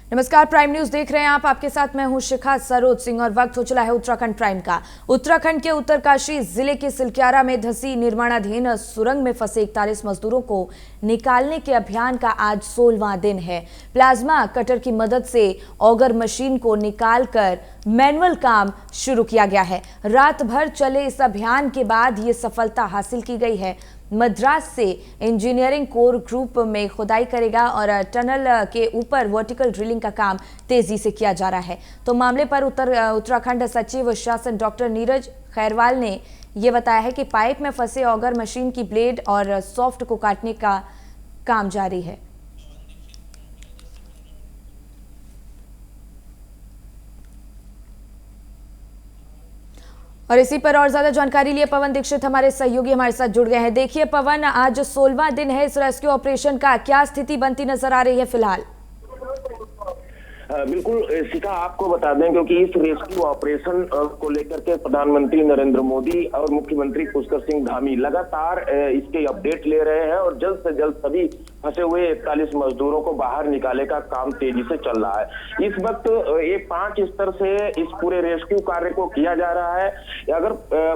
नमस्कार, prime news देख रहे हैं आप। आपके साथ मैं हूं शिखा सरोज सिंह और वक्त हो चला है उत्तराखंड प्राइम का। उत्तराखंड के उत्तरकाशी जिले के सिलक्यारा में धंसी निर्माणाधीन सुरंग में फंसे 41 मजदूरों को निकालने के अभियान का आज 16वां दिन है। प्लाज्मा कटर की मदद से ऑगर मशीन को निकालकर मैनुअल काम शुरू किया गया है। रात भर चले इस अभियान के बाद ये सफलता हासिल की गई है। मद्रास से इंजीनियरिंग कोर ग्रुप में खुदाई करेगा और टनल के ऊपर वर्टिकल ड्रिलिंग का काम तेजी से किया जा रहा है। तो मामले पर उत्तराखंड सचिव शासन डॉक्टर नीरज खैरवाल ने यह बताया है कि पाइप में फंसे ऑगर मशीन की ब्लेड और सॉफ्ट को काटने का काम जारी है। और इसी पर और ज्यादा जानकारी लिए पवन दीक्षित हमारे सहयोगी हमारे साथ जुड़ गए हैं। देखिए पवन, आज 16वां दिन है इस रेस्क्यू ऑपरेशन का, क्या स्थिति बनती नजर आ रही है फिलहाल? बिल्कुल शिखा, आपको बता दें क्योंकि इस रेस्क्यू ऑपरेशन को लेकर के प्रधानमंत्री नरेंद्र मोदी और मुख्यमंत्री पुष्कर सिंह धामी लगातार इसके अपडेट ले रहे हैं और जल्द से जल्द सभी फंसे हुए 41 मजदूरों को बाहर निकाले का काम तेजी से चल रहा है। इस वक्त ये 5 स्तर से इस पूरे रेस्क्यू कार्य को किया जा रहा है। अगर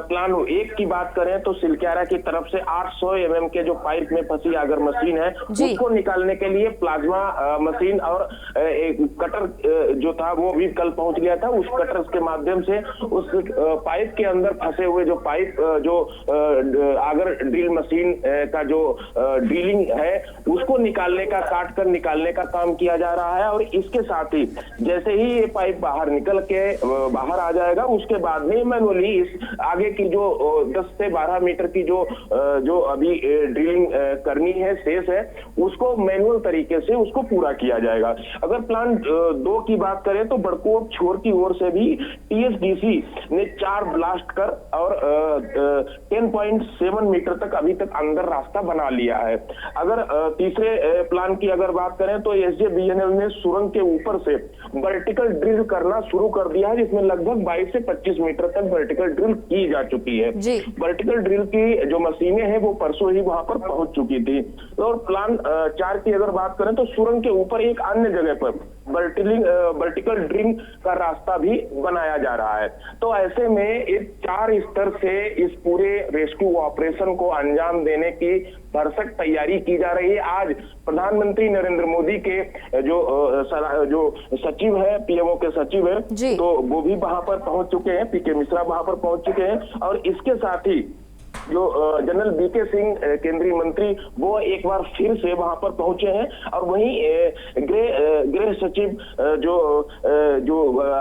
प्लान 1 की बात करें तो सिलक्यारा की तरफ से 800 mm के जो पाइप में फंसी आगर मशीन है उसको निकालने के लिए प्लाज्मा मशीन और एक कटर जो था वो भी कल पहुंच गया था। उस कटर के माध्यम से उस पाइप के अंदर फंसे हुए जो पाइप जो आगर ड्रिल मशीन का जो ड्रिलिंग है उसको निकालने का, काट कर निकालने का काम किया जा रहा है। और इसके साथ ही जैसे ही ये पाइप बाहर निकल के बाहर आ जाएगा उसके बाद में मैनुअली इस आगे की जो 10 से 12 मीटर की जो अभी ड्रिलिंग करनी है शेष है उसको मैनुअल तरीके से उसको पूरा किया जाएगा। अगर प्लान 2 की बात करें तो बड़कोट छोर की ओर से भी टीएसडीसी ने 4 ब्लास्ट कर और 10.7 मीटर तक अभी तक अंदर रास्ता बना लिया है। अगर तीसरे प्लान की अगर बात करें तो एसजेबीएनएल ने सुरंग के ऊपर से वर्टिकल ड्रिल करना शुरू कर दिया है जिसमें लगभग 22 से 25 मीटर तक वर्टिकल ड्रिल की जा चुकी है। वर्टिकल ड्रिल की जो मशीनें हैं वो परसों ही वहां पर पहुंच चुकी थी। और प्लान 4 की अगर बात करें तो सुरंग के ऊपर एक अन्य जगह पर वर्टिकल ड्रिल का रास्ता भी बनाया जा रहा है। तो ऐसे में इस 4 स्तर से इस पूरे रेस्क्यू ऑपरेशन को अंजाम देने की भरसक तैयारी की जा रही है। आज प्रधानमंत्री नरेंद्र मोदी के जो सचिव है, पीएमओ के सचिव है, तो वो भी वहां पर पहुंच चुके हैं, पीके मिश्रा वहां पर पहुंच चुके हैं। और इसके साथ ही जो जनरल बीके सिंह केंद्रीय मंत्री वो एक बार फिर से वहां पर पहुंचे हैं। और वहीं गृह सचिव जो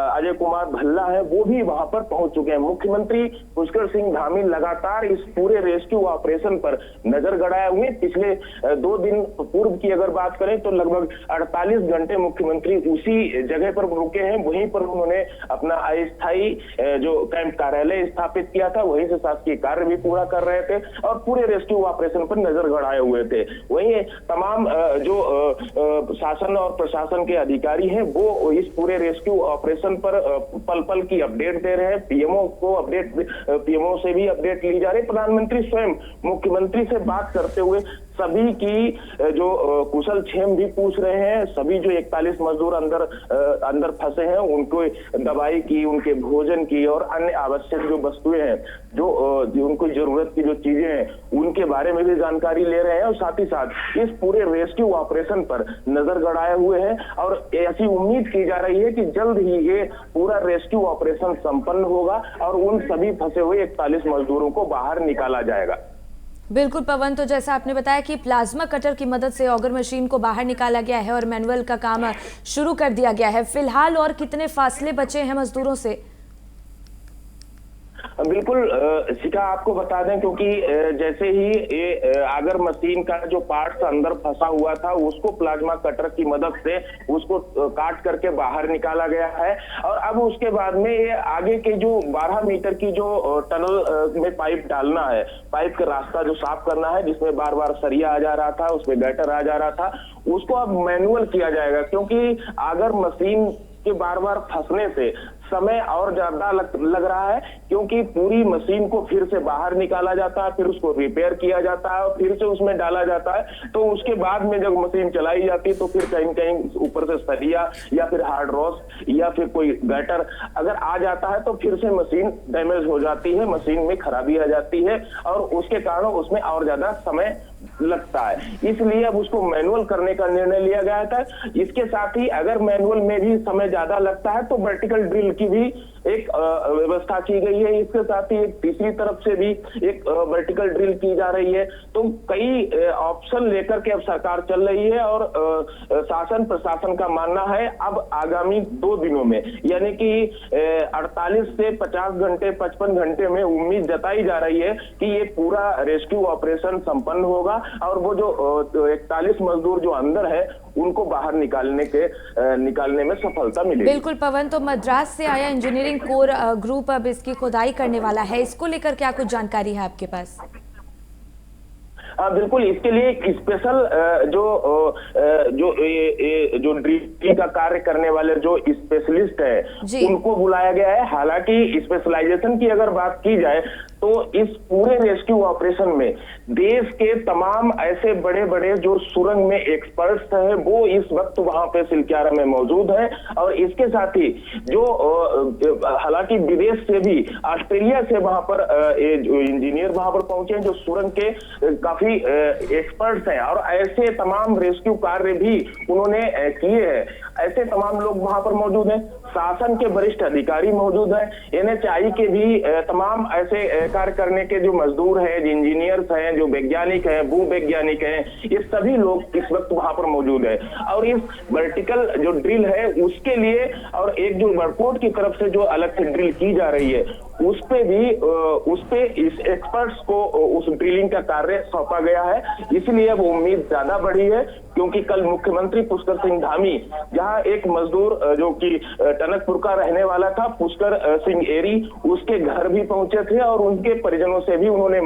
अजय कुमार भल्ला है वो भी वहां पर पहुंच चुके हैं। मुख्यमंत्री पुष्कर सिंह धामी लगातार इस पूरे रेस्क्यू ऑपरेशन पर नजर गड़ाए हुए। पिछले 2 दिन पूर्व की अगर बात करें तो लगभग 48 घंटे मुख्यमंत्री उसी जगह पर रुके हैं। वहीं पर उन्होंने अपना अस्थायी जो कैंप कार्यालय स्थापित किया था, वहीं से शासकीय कार्य भी पूरा कर रहे थे और पूरे रेस्क्यू ऑपरेशन पर नजर गड़ाए हुए थे। वहीं तमाम जो शासन और प्रशासन के अधिकारी हैं वो इस पूरे रेस्क्यू ऑपरेशन पर पल पल की अपडेट दे रहे हैं। पीएमओ से भी अपडेट ली जा रही है। प्रधानमंत्री स्वयं मुख्यमंत्री से बात करते हुए सभी की जो कुशल क्षेम भी पूछ रहे हैं। सभी जो 41 मजदूर अंदर फंसे हैं उनको दवाई की, उनके भोजन की और अन्य आवश्यक जो वस्तुएं हैं, जो उनको जरूरत की जो चीजें हैं उनके बारे में भी जानकारी ले रहे हैं। और साथ ही साथ इस पूरे रेस्क्यू ऑपरेशन पर नजर गड़ाए हुए हैं। और ऐसी उम्मीद की जा रही है कि जल्द ही ये पूरा रेस्क्यू ऑपरेशन संपन्न होगा और उन सभी फंसे हुए 41 मजदूरों को बाहर निकाला जाएगा। बिल्कुल पवन, तो जैसा आपने बताया कि प्लाज्मा कटर की मदद से ऑगर मशीन को बाहर निकाला गया है और मैनुअल का काम शुरू कर दिया गया है। फिलहाल और कितने फासले बचे हैं मजदूरों से? बिल्कुल शिखा, आपको बता दें क्योंकि जैसे ही ये आगर मशीन का जो पार्ट्स अंदर फंसा हुआ था उसको प्लाज्मा कटर की मदद से उसको काट करके बाहर निकाला गया है। और अब उसके बाद में ये आगे के जो 12 मीटर की जो टनल में पाइप डालना है, पाइप का रास्ता जो साफ करना है जिसमें बार बार सरिया आ जा रहा था, उसमें गटर आ जा रहा था, उसको अब मैनुअल किया जाएगा। क्योंकि आगर मशीन के बार बार फंसने से समय और ज्यादा लग रहा है, क्योंकि पूरी मशीन को फिर से बाहर निकाला जाता है, फिर उसको रिपेयर किया जाता है और फिर से उसमें डाला जाता है। तो उसके बाद में जब मशीन चलाई जाती है तो फिर कहीं कहीं ऊपर से सरिया या फिर हार्ड रॉस या फिर कोई गटर अगर आ जाता है तो फिर से मशीन डैमेज हो जाती है, मशीन में खराबी आ जाती है और उसके कारण उसमें और ज्यादा समय लगता है। इसलिए अब उसको मैनुअल करने का निर्णय लिया गया था। इसके साथ ही अगर मैनुअल में भी समय ज्यादा लगता है तो वर्टिकल ड्रिल की भी एक व्यवस्था की गई है। इसके साथ ही एक तीसरी तरफ से भी एक वर्टिकल ड्रिल की जा रही है। तो कई ऑप्शन लेकर के अब सरकार चल रही है और शासन प्रशासन का मानना है अब आगामी 2 दिनों में यानी कि 48 से 50 घंटे 55 घंटे में उम्मीद जताई जा रही है कि ये पूरा रेस्क्यू ऑपरेशन संपन्न होगा और वो जो 41 मजदूर जो अंदर है उनको बाहर निकालने में सफलता मिलेगी। बिल्कुल पवन, तो मद्रास से आया इंजीनियरिंग कोर ग्रुप अब इसकी खुदाई करने वाला है, इसको लेकर क्या कुछ जानकारी है आपके पास? बिल्कुल, इसके लिए एक स्पेशल जो ड्रिलिंग का कार्य करने वाले जो स्पेशलिस्ट है उनको बुलाया गया है। हालांकि स्पेशलाइजेशन की अगर बात की जाए तो इस पूरे रेस्क्यू ऑपरेशन में देश के तमाम ऐसे बड़े बड़े जो सुरंग में एक्सपर्ट्स हैं वो इस वक्त वहां पे सिलक्यारा में मौजूद है। और इसके साथ ही जो हालांकि विदेश से भी ऑस्ट्रेलिया से वहां पर जो इंजीनियर वहां पर पहुंचे हैं जो सुरंग के काफी एक्सपर्ट्स हैं और ऐसे तमाम रेस्क्यू कार्य भी उन्होंने किए हैं। ऐसे तमाम लोग वहां पर मौजूद हैं, शासन के वरिष्ठ अधिकारी मौजूद हैं, NHI के भी तमाम ऐसे कार्य करने के जो मजदूर हैं, जो इंजीनियर्स हैं, जो वैज्ञानिक हैं, भू वैज्ञानिक हैं, ये सभी लोग इस वक्त वहां पर मौजूद है। और इस वर्टिकल जो ड्रिल है उसके लिए और एक जो वर्कआउट की तरफ से जो अलग से ड्रिल की जा रही है उस पे इस एक्सपर्ट्स को उस ड्रिलिंग का कार्य सौंपा गया है। इसलिए अब उम्मीद ज्यादा बढ़ी है क्योंकि कल मुख्यमंत्री पुष्कर सिंह धामी जहां एक मजदूर जो कि टनकपुर का रहने वाला था, पुष्कर सिंह एरी, उसके घर भी पहुंचे थे और उनके परिजनों से भी उन्होंने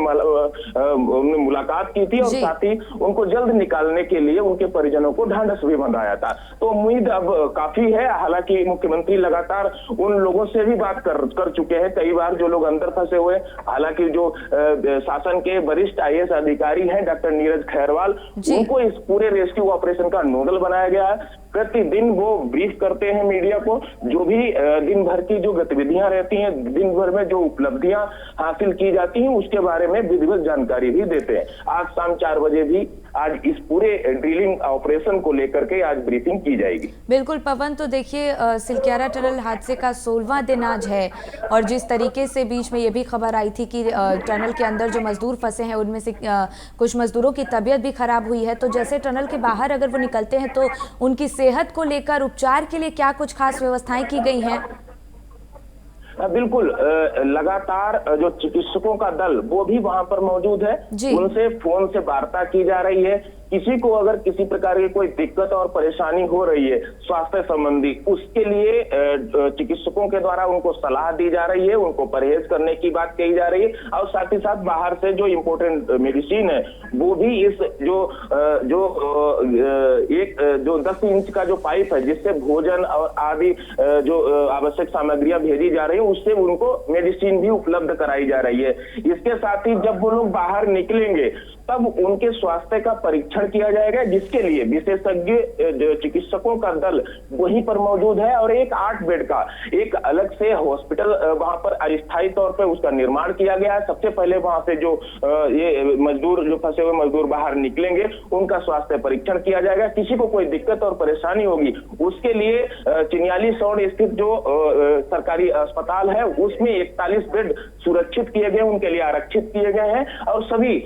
मुलाकात की थी और साथ ही उनको जल्द निकालने के लिए उनके परिजनों को ढांढस भी बंधाया था। तो उम्मीद अब काफी है। हालांकि मुख्यमंत्री लगातार उन लोगों से भी बात कर चुके हैं, कई बार जो लोग अंदर फंसे हुए। हालांकि जो शासन के वरिष्ठ IAS अधिकारी हैं डॉक्टर नीरज खैरवाल, उनको इस पूरे रेस्क्यू ऑपरेशन का नोडल बनाया गया है। प्रतिदिन वो ब्रीफ करते हैं मीडिया को, जो भी दिन भर की जो गतिविधियां रहती हैं, दिन भर में जो उपलब्धियां हासिल की जाती हैं उसके बारे में विधिवत जानकारी भी देते हैं। आज शाम 4 बजे भी आज इस पूरे ड्रिलिंग ऑपरेशन को लेकर के आज ब्रीफिंग की जाएगी। बिल्कुल पवन, तो देखिए सिलक्यारा टनल हादसे का 16वां दिन आज है और जिस तरीके से बीच में ये भी खबर आई थी कि टनल के अंदर जो मजदूर फंसे हैं उनमें से कुछ मजदूरों की तबीयत भी खराब हुई है, तो जैसे टनल के बाहर अगर वो निकलते हैं तो उनकी सेहत को लेकर उपचार के लिए क्या कुछ खास व्यवस्थाएं की गई हैं? बिल्कुल, लगातार जो चिकित्सकों का दल वो भी वहां पर मौजूद है, उनसे फोन से वार्ता की जा रही है। किसी को अगर किसी प्रकार की कोई दिक्कत और परेशानी हो रही है स्वास्थ्य संबंधी, उसके लिए चिकित्सकों के द्वारा उनको सलाह दी जा रही है, उनको परहेज करने की बात कही जा रही है और साथ ही साथ बाहर से जो इम्पोर्टेंट मेडिसिन है वो भी इस जो 10 इंच का जो पाइप है जिससे भोजन और आदि जो आवश्यक सामग्रियां भेजी जा रही है उससे उनको मेडिसिन भी उपलब्ध कराई जा रही है। इसके साथ ही जब वो लोग बाहर निकलेंगे तब उनके स्वास्थ्य का परीक्षण किया जाएगा, जिसके लिए विशेषज्ञ चिकित्सकों का दल वहीं पर मौजूद है और एक 8 बेड का एक अलग से हॉस्पिटल वहां पर अस्थायी तौर पर उसका निर्माण किया गया है। सबसे पहले वहां से जो ये मजदूर जो फंसे हुए मजदूर बाहर निकलेंगे उनका स्वास्थ्य परीक्षण किया जाएगा। किसी को कोई दिक्कत और परेशानी होगी उसके लिए चिन्याली सौड़ स्थित जो सरकारी अस्पताल है उसमें 41 बेड सुरक्षित किए गए, उनके लिए आरक्षित किए गए हैं और सभी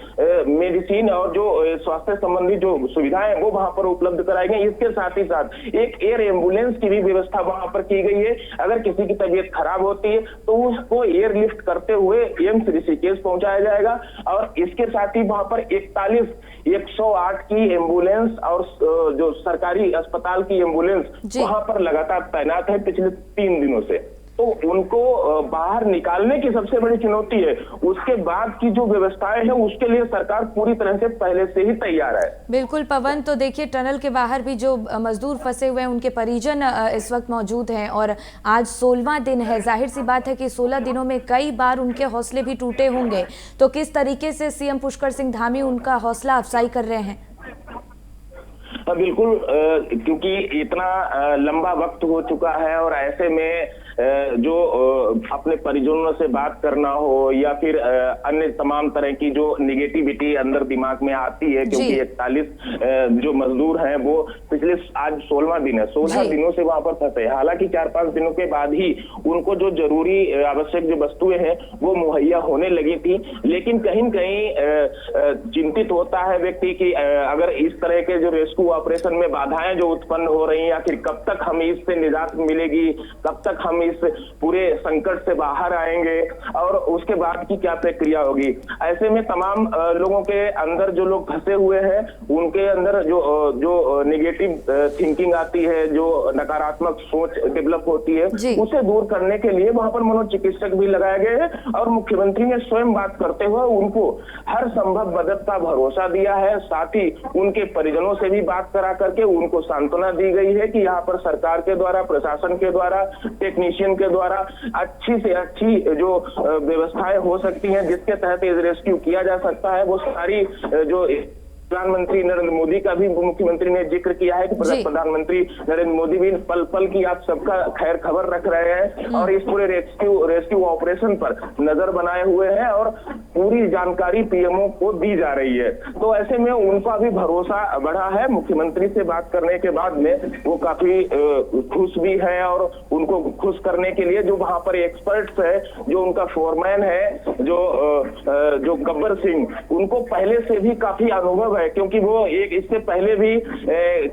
मेडिसिन और जो स्वास्थ्य संबंधी जो सुविधाएं वो वहां पर उपलब्ध कराई गई। इसके साथ ही साथ एक एयर एम्बुलेंस की भी व्यवस्था वहां पर की गई है। अगर किसी की तबीयत खराब होती है तो उसको एयरलिफ्ट करते हुए एम्स ऋषिकेश पहुंचाया जाएगा और इसके साथ ही वहां पर 41 108 की एम्बुलेंस और जो सरकारी अस्पताल की एम्बुलेंस वहां पर लगातार तैनात है पिछले 3 दिनों से। तो उनको बाहर निकालने की सबसे बड़ी चुनौती है। उसके बाद की जो व्यवस्थाएं हैं उसके लिए सरकार पूरी तरह से पहले से ही तैयार है। बिल्कुल पवन, तो देखिए टनल के बाहर भी जो मजदूर फंसे हुए हैं उनके परिजन इस वक्त मौजूद हैं और आज 16वां दिन है। जाहिर सी बात है कि 16 दिनों में कई बार उनके हौसले भी टूटे होंगे, तो किस तरीके से सीएम पुष्कर सिंह धामी उनका हौसला अफजाई कर रहे हैं? बिल्कुल, क्योंकि इतना लंबा वक्त हो चुका है और ऐसे में जो अपने परिजनों से बात करना हो या फिर अन्य तमाम तरह की जो निगेटिविटी अंदर दिमाग में आती है, क्योंकि 41 जो मजदूर हैं वो पिछले आज 16वां दिन है, 16 दिनों से वहां पर फंसे। हालांकि 4-5 दिनों के बाद ही उनको जो जरूरी आवश्यक जो वस्तुएं हैं वो मुहैया होने लगी थी, लेकिन कहीं न कहीं चिंतित होता है व्यक्ति कि अगर इस तरह के जो रेस्क्यू ऑपरेशन में बाधाएं जो उत्पन्न हो रही हैं, आखिर कब तक हमें इससे निजात मिलेगी, कब तक हम इस पूरे संकट से बाहर आएंगे और उसके बाद की क्या प्रक्रिया होगी। ऐसे में तमाम लोगों के अंदर जो लोग फंसे हुए हैं उनके अंदर जो नेगेटिव थिंकिंग आती है, जो नकारात्मक सोच डेवलप होती है, उसे दूर करने के लिए वहां पर मनोचिकित्सक भी लगाए गए हैं और मुख्यमंत्री ने स्वयं बात करते हुए उनको हर संभव मदद का भरोसा दिया है। साथ ही उनके परिजनों से भी बात करा करके उनको सांत्वना दी गई है कि यहाँ पर सरकार के द्वारा, प्रशासन के द्वारा, टेक्नीशियन के द्वारा अच्छी से अच्छी जो व्यवस्थाएं हो सकती हैं जिसके तहत रेस्क्यू किया जा सकता है, वो सारी जो प्रधानमंत्री नरेंद्र मोदी का भी मुख्यमंत्री ने जिक्र किया है कि प्रधानमंत्री नरेंद्र मोदी भी पल पल की आप सबका खैर खबर रख रहे हैं और इस पूरे रेस्क्यू ऑपरेशन पर नजर बनाए हुए हैं और पूरी जानकारी पीएमओ को दी जा रही है। तो ऐसे में उनका भी भरोसा बढ़ा है। मुख्यमंत्री से बात करने के बाद में वो काफी खुश भी है और उनको खुश करने के लिए जो वहां पर एक्सपर्ट्स है, जो उनका फोरमैन है, जो गब्बर सिंह, उनको पहले से भी काफी अनुभव है, क्योंकि वो इससे पहले भी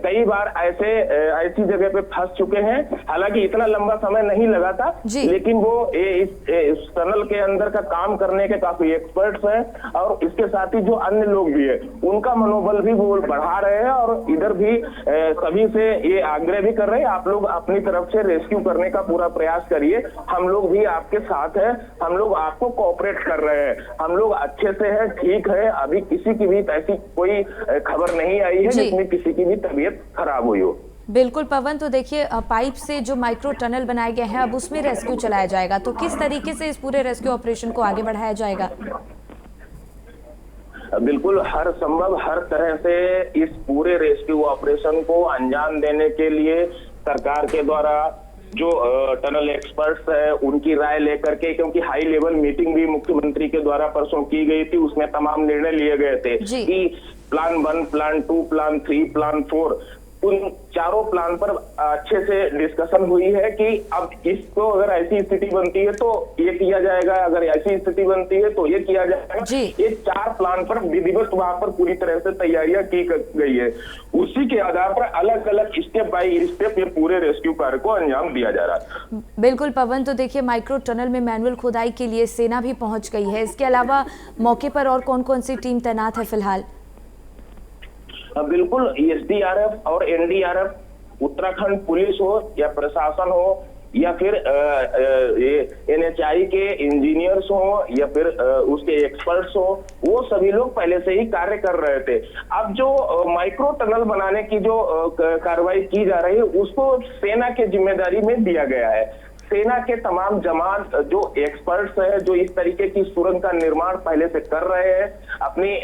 कई बार ऐसी जगह पे फंस चुके हैं। हालांकि इतना लंबा समय नहीं लगा था, लेकिन वो इस टनल के अंदर का काम करने के काफी एक्सपर्ट्स हैं और इसके साथ ही जो अन्य लोग भी है उनका मनोबल भी वो बढ़ा रहे हैं और इधर भी सभी से ये आग्रह भी कर रहे हैं, आप लोग अपनी तरफ से रेस्क्यू करने का पूरा प्रयास करिए, हम लोग भी आपके साथ हैं, हम लोग आपको कोऑपरेट कर रहे हैं, हम लोग अच्छे से हैं, ठीक है। अभी किसी की भी ऐसी कोई खबर नहीं आई है जिसमें किसी की भी तबीयत खराब हुई हो। बिल्कुल पवन, तो देखिए पाइप से जो माइक्रो टनल बनाए गए हैं अब उसमें रेस्क्यू चलाया जाएगा, तो किस तरीके से इस पूरे रेस्क्यू ऑपरेशन को आगे बढ़ाया जाएगा? बिल्कुल हर संभव हर तरह से इस पूरे रेस्क्यू ऑपरेशन को अंजाम देने के लिए सरकार के द्वारा जो टनल एक्सपर्ट्स है उनकी राय लेकर के, क्योंकि हाई लेवल मीटिंग भी मुख्यमंत्री के द्वारा परसों की गई थी, उसमें तमाम निर्णय लिए गए थे कि प्लान 1, प्लान 2, प्लान 3, प्लान 4, उन चारों प्लान पर अच्छे से डिस्कशन हुई है कि अब इसको अगर ऐसी स्थिति बनती है तो ये किया जाएगा, अगर ऐसी स्थिति बनती है तो ये किया जाएगा। ये 4 प्लान पर विधिवत वहां पर पूरी तरह से तैयारियां की गई है। उसी के आधार पर अलग अलग स्टेप बाय स्टेप ये पूरे रेस्क्यू कार्य को अंजाम दिया जा रहा है। बिल्कुल पवन, तो देखिए माइक्रो टनल में मैनुअल खुदाई के लिए सेना भी पहुंच गई है, इसके अलावा मौके पर और कौन कौन सी टीम तैनात है फिलहाल? बिल्कुल एसडीआरएफ और एनडीआरएफ, उत्तराखंड पुलिस हो या प्रशासन हो या फिर एनएचआई के इंजीनियर्स हो या फिर उसके एक्सपर्ट्स हो, वो सभी लोग पहले से ही कार्य कर रहे थे। अब जो माइक्रो टनल बनाने की जो कार्रवाई की जा रही है उसको सेना के जिम्मेदारी में दिया गया है। सेना के तमाम जवान जो एक्सपर्ट्स है, जो इस तरीके की सुरंग का निर्माण पहले से कर रहे हैं, अपनी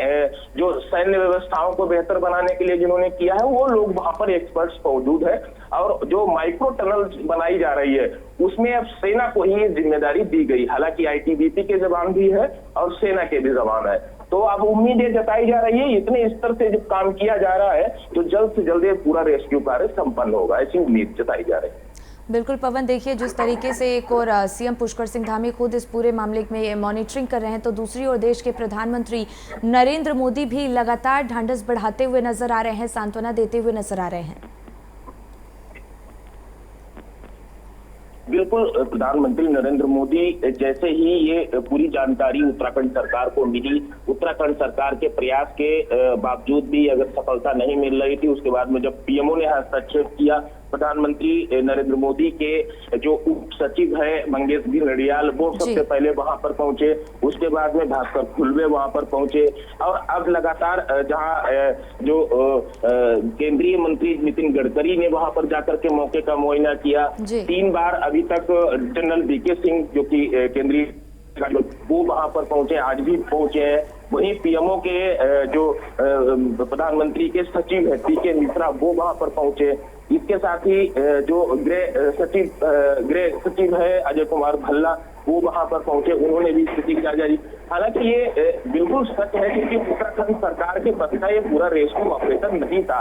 जो सैन्य व्यवस्थाओं को बेहतर बनाने के लिए जिन्होंने किया है, वो लोग वहां पर एक्सपर्ट्स मौजूद है और जो माइक्रो टनल बनाई जा रही है उसमें अब सेना को ही जिम्मेदारी दी गई। हालांकि आईटीबीपी के जवान भी है और सेना के भी जवान है, तो अब उम्मीद ये जताई जा रही है इतने स्तर से जब काम किया जा रहा है तो जल्द से जल्द ये पूरा रेस्क्यू कार्य संपन्न होगा, ऐसी उम्मीद जताई जा रही है। बिल्कुल पवन, देखिए जिस तरीके से एक और सीएम पुष्कर सिंह धामी खुद इस पूरे मामले में मॉनिटरिंग कर रहे हैं, तो दूसरी ओर देश के प्रधानमंत्री नरेंद्र मोदी भी लगातार ढांढस बढ़ाते हुए नजर आ रहे हैं, सांत्वना देते हुए नजर आ रहे हैं। बिल्कुल, प्रधानमंत्री नरेंद्र मोदी जैसे ही ये पूरी जानकारी उत्तराखंड सरकार को मिली, उत्तराखंड सरकार के प्रयास के बावजूद भी अगर सफलता नहीं मिल रही थी, उसके बाद में जब पीएमओ ने हस्तक्षेप किया प्रधानमंत्री नरेंद्र मोदी के जो उप सचिव है मंगेश घिल्डियाल, वो सबसे पहले वहां पर पहुंचे। उसके बाद में भास्कर खुलवे वहां पर पहुंचे और अब लगातार जहां जो केंद्रीय मंत्री नितिन गडकरी ने वहां पर जाकर के मौके का मुआयना किया। 3 बार अभी तक जनरल वीके सिंह जो कि केंद्रीय वो वहां पर पहुंचे, आज भी पहुंचे हैं। वहीं पीएमओ के जो प्रधानमंत्री के सचिव है पीके मिश्रा, वो वहां पर पहुंचे। इसके साथ ही जो गृह सचिव है अजय कुमार भल्ला, वो वहां पर पहुंचे, उन्होंने भी स्थिति की जायजा ली। हालांकि ये बिल्कुल सच है क्योंकि उत्तराखंड सरकार के बस का ये पूरा रेस्क्यू ऑपरेशन नहीं था।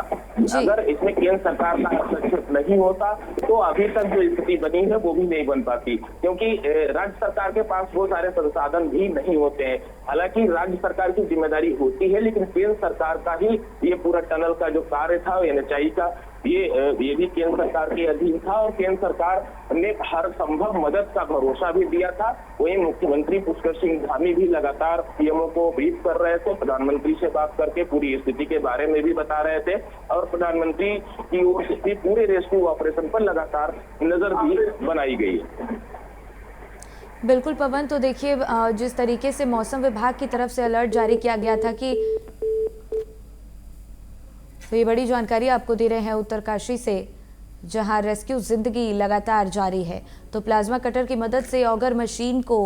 अगर इसमें केंद्र सरकार का हस्तक्षेप नहीं होता तो अभी तक जो स्थिति बनी है वो भी नहीं बन पाती, क्योंकि राज्य सरकार के पास वो सारे संसाधन भी नहीं होते हैं। हालांकि राज्य सरकार की जिम्मेदारी होती है, लेकिन केंद्र सरकार का ही ये पूरा टनल का जो कार्य था एनएचआई का, ये भी केंद्र सरकार के अधीन था और केंद्र सरकार ने हर संभव मदद का भरोसा भी दिया था। वहीं मुख्यमंत्री पुष्कर सिंह धामी भी लगातार पीएमओ को ब्रीफ कर रहे थे, प्रधानमंत्री से बात करके पूरी स्थिति के बारे में भी बता रहे थे और प्रधानमंत्री की ओर से भी पूरे रेस्क्यू ऑपरेशन पर लगातार नजर भी बनाई गई है। बिल्कुल पवन, तो देखिए जिस तरीके से मौसम विभाग की तरफ से अलर्ट जारी किया गया था कि तो ये बड़ी जानकारी आपको दे रहे हैं उत्तरकाशी से, जहां रेस्क्यू जिंदगी लगातार जारी है। तो प्लाज्मा कटर की मदद से ऑगर मशीन को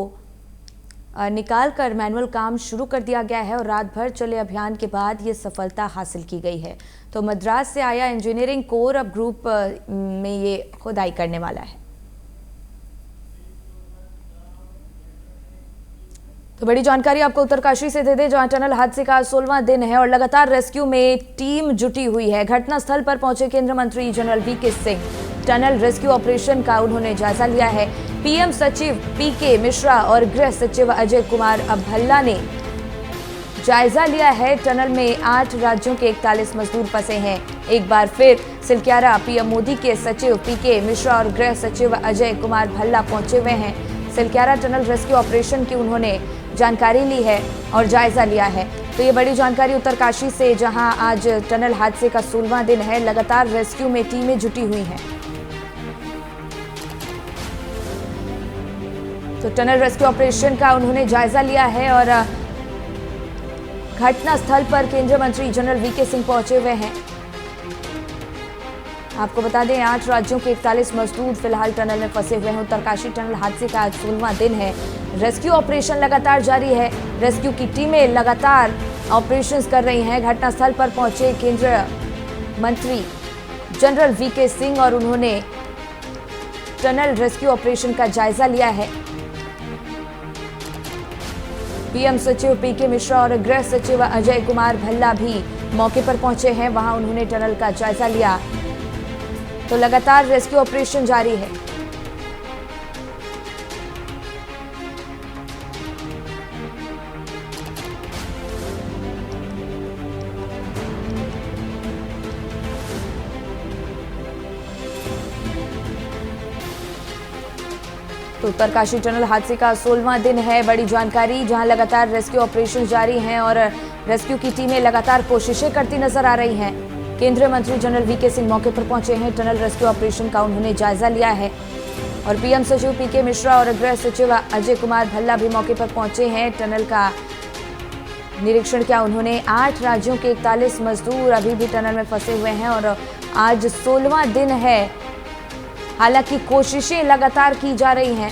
निकालकर मैनुअल काम शुरू कर दिया गया है और रात भर चले अभियान के बाद ये सफलता हासिल की गई है। तो मद्रास से आया इंजीनियरिंग कोर अब ग्रुप में ये खुदाई करने वाला है। तो बड़ी जानकारी आपको उत्तरकाशी से दे दें, जहां टनल हादसे का 16वां दिन है और लगातार रेस्क्यू में टीम जुटी हुई है। घटनास्थल पर पहुंचे केंद्रीय मंत्री general VK Singh, tunnel rescue operation का उन्होंने जायजा लिया है। पीएम सचिव पीके मिश्रा और गृह सचिव अजय कुमार भल्ला ने जायजा लिया है। टनल में 8 राज्यों के 41 मजदूर फंसे हैं। एक बार फिर सिलक्यारा पीएम मोदी के सचिव पीके मिश्रा और गृह सचिव अजय कुमार भल्ला पहुंचे हुए हैं। सिलक्यारा टनल रेस्क्यू ऑपरेशन की उन्होंने जानकारी ली है और जायजा लिया है। तो ये बड़ी जानकारी उत्तरकाशी से, जहां आज टनल हादसे का 16वां दिन है, लगातार रेस्क्यू में टीमें जुटी हुई हैं। तो टनल रेस्क्यू ऑपरेशन का उन्होंने जायजा लिया है और घटनास्थल पर केंद्रीय मंत्री जनरल वीके सिंह पहुंचे हुए हैं। आपको बता दें 8 राज्यों के 41 मजदूर फिलहाल टनल में फंसे हुए हैं। उत्तरकाशी टनल हादसे का आज 16वां दिन है। रेस्क्यू ऑपरेशन लगातार जारी है। रेस्क्यू की टीमें लगातार ऑपरेशंस कर रही हैं। घटनास्थल पर पहुंचे केंद्रीय मंत्री जनरल वीके सिंह और उन्होंने टनल रेस्क्यू ऑपरेशन का जायजा लिया है। पीएम सचिव पीके मिश्रा और गृह सचिव अजय कुमार भल्ला भी मौके पर पहुंचे हैं। वहां उन्होंने टनल का जायजा लिया। तो लगातार रेस्क्यू ऑपरेशन जारी है। तो उत्तरकाशी टनल हादसे का 16वां दिन है। बड़ी जानकारी, जहां लगातार रेस्क्यू ऑपरेशन जारी हैं और रेस्क्यू की टीमें लगातार कोशिशें करती नजर आ रही हैं। केंद्रीय मंत्री जनरल वीके सिंह मौके पर पहुंचे हैं। टनल रेस्क्यू ऑपरेशन का उन्होंने जायजा लिया है और पीएम सचिव पीके मिश्रा और गृह सचिव अजय कुमार भल्ला भी मौके पर पहुंचे हैं। टनल का निरीक्षण किया उन्होंने। 8 राज्यों के 41 मजदूर अभी भी टनल में फंसे हुए हैं और आज 16वां दिन है। हालांकि कोशिशें लगातार की जा रही हैं।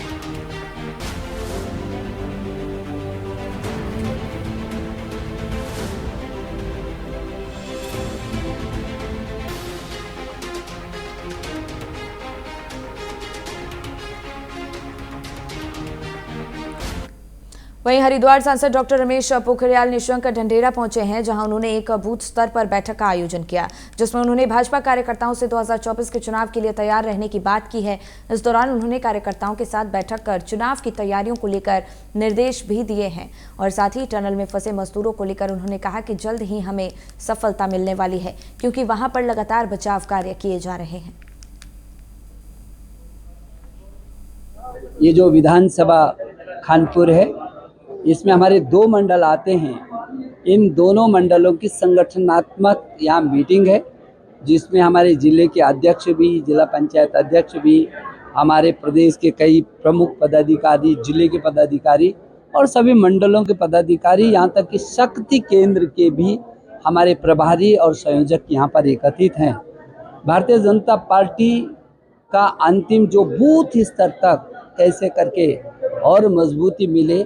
वहीं हरिद्वार सांसद डॉक्टर रमेश पोखरियाल निशंक ढंढेरा पहुंचे हैं, जहां उन्होंने एक बूथ स्तर पर बैठक का आयोजन किया, जिसमें उन्होंने भाजपा कार्यकर्ताओं से 2024 के चुनाव के लिए तैयार रहने की बात की है। इस दौरान उन्होंने कार्यकर्ताओं के साथ बैठक कर चुनाव की तैयारियों को लेकर निर्देश भी दिए हैं और साथ ही टनल में फंसे मजदूरों को लेकर उन्होंने कहा कि जल्द ही हमें सफलता मिलने वाली है, क्योंकि वहां पर लगातार बचाव कार्य किए जा रहे हैं। ये जो विधानसभा खानपुर है, इसमें हमारे 2 मंडल आते हैं। इन दोनों मंडलों की संगठनात्मक यहाँ मीटिंग है जिसमें हमारे जिले के अध्यक्ष भी, जिला पंचायत अध्यक्ष भी, हमारे प्रदेश के कई प्रमुख पदाधिकारी, जिले के पदाधिकारी और सभी मंडलों के पदाधिकारी, यहाँ तक कि शक्ति केंद्र के भी हमारे प्रभारी और संयोजक यहाँ पर एकत्रित हैं। भारतीय जनता पार्टी का अंतिम जो बूथ स्तर तक कैसे करके और मजबूती मिले,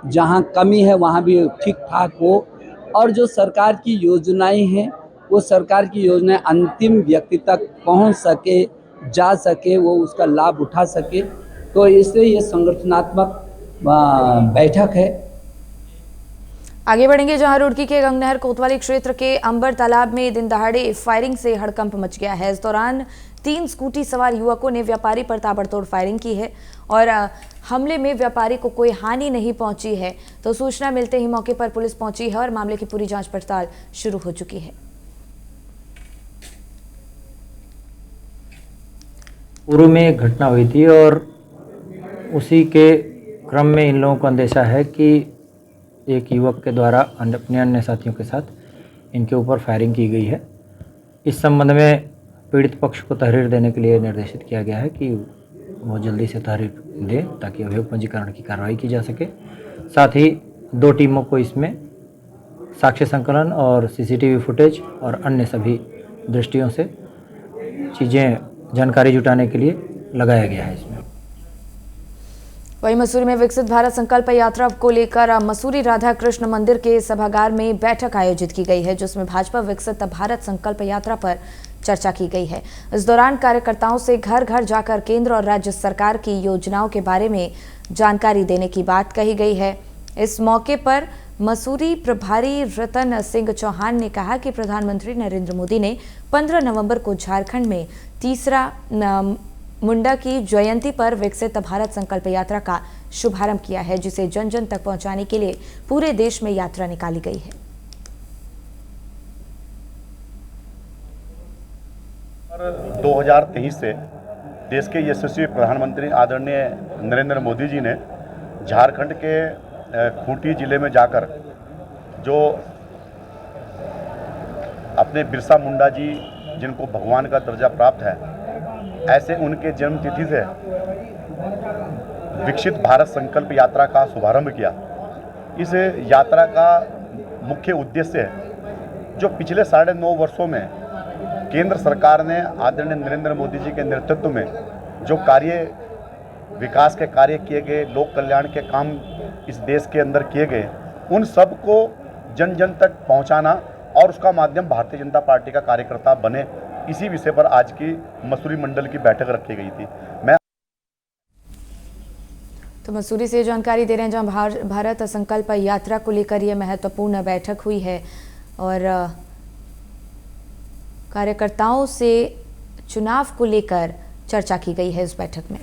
जहाँ कमी है वहाँ भी ठीक ठाक हो, और जो सरकार की योजनाएं हैं वो सरकार की योजनाएं अंतिम व्यक्ति तक पहुँच सके, जा सके, वो उसका लाभ उठा सके। तो इसलिए ये संगठनात्मक बैठक है। आगे बढ़ेंगे जहां रुड़की के गंगनहर कोतवाली क्षेत्र के अंबर तालाब में दिन दहाड़े फायरिंग से हड़कंप मच गया है। इस दौरान 3 स्कूटी सवार युवकों ने व्यापारी पर ताबड़तोड़ फायरिंग की है और हमले में व्यापारी को कोई हानि नहीं पहुंची है। तो सूचना मिलते ही मौके पर पुलिस पहुंची है और मामले की पूरी जांच पड़ताल शुरू हो चुकी है। पूर्व में एक घटना हुई थी और उसी के क्रम में इन लोगों को अंदेशा है कि एक युवक के द्वारा अपने अन्य साथियों के साथ इनके ऊपर फायरिंग की गई है। इस संबंध में पीड़ित पक्ष को तहरीर देने के लिए निर्देशित किया गया है कि वो जल्दी से तहरीर दे ताकि अभियोग पंजीकरण की कार्रवाई की जा सके। साथ ही 2 टीमों को इसमें साक्ष्य संकलन और सीसीटीवी फुटेज और अन्य सभी दृष्टियों से जानकारी जुटाने के लिए लगाया गया है। इसमें वहीं मसूरी में विकसित भारत संकल्प यात्रा को लेकर मसूरी राधा कृष्ण मंदिर के सभागार में बैठक आयोजित की गई है, जिसमें भाजपा विकसित भारत संकल्प यात्रा पर चर्चा की गई है। इस दौरान कार्यकर्ताओं से घर घर जाकर केंद्र और राज्य सरकार की योजनाओं के बारे में जानकारी देने की बात कही गई है। इस मौके पर मसूरी प्रभारी रतन सिंह चौहान ने कहा कि प्रधानमंत्री नरेंद्र मोदी ने 15 नवंबर को झारखंड में तीसरा मुंडा की जयंती पर विकसित भारत संकल्प यात्रा का शुभारंभ किया है, जिसे जन जन तक पहुंचाने के लिए पूरे देश में यात्रा निकाली गई है। 2023 से देश के यशस्वी प्रधानमंत्री आदरणीय नरेंद्र मोदी जी ने झारखंड के खूंटी जिले में जाकर जो अपने बिरसा मुंडा जी, जिनको भगवान का दर्जा प्राप्त है, ऐसे उनके जन्मतिथि से विकसित भारत संकल्प यात्रा का शुभारंभ किया। इस यात्रा का मुख्य उद्देश्य जो पिछले 9.5 वर्षों में केंद्र सरकार ने आदरणीय नरेंद्र मोदी जी के नेतृत्व में जो विकास के कार्य किए गए, लोक कल्याण के काम इस देश के अंदर किए गए, उन सब को जन जन तक पहुंचाना और उसका माध्यम भारतीय जनता पार्टी का कार्यकर्ता बने, इसी विषय पर आज की मसूरी मंडल की बैठक रखी गई थी। तो मसूरी से जानकारी दे रहे हैं जहां भारत संकल्प यात्रा को लेकर यह महत्वपूर्ण बैठक हुई है और कार्यकर्ताओं से चुनाव को लेकर चर्चा की गई है इस बैठक में।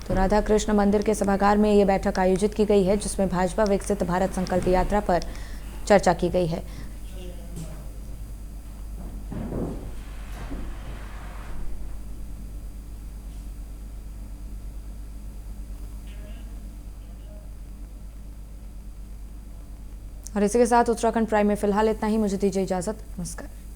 तो राधा कृष्ण मंदिर के सभागार में यह बैठक आयोजित की गई है, जिसमें भाजपा विकसित भारत संकल्प यात्रा पर चर्चा की गई है। और इसी के साथ उत्तराखंड प्राइम में फिलहाल इतना ही। मुझे दीजिए इजाजत। नमस्कार।